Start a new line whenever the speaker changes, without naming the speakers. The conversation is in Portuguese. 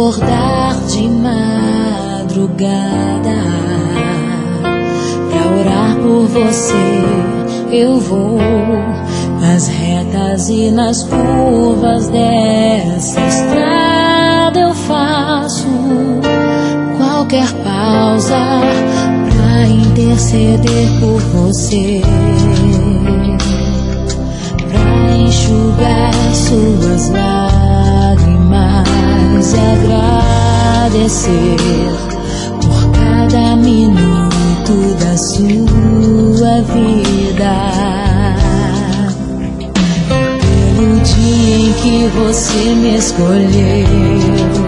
acordar de madrugada pra orar por você. Eu vou nas retas e nas curvas dessa estrada. Eu faço qualquer pausa pra interceder por você, pra enxugar suas lágrimas e agradecer por cada minuto da sua vida, pelo dia em que você me escolheu,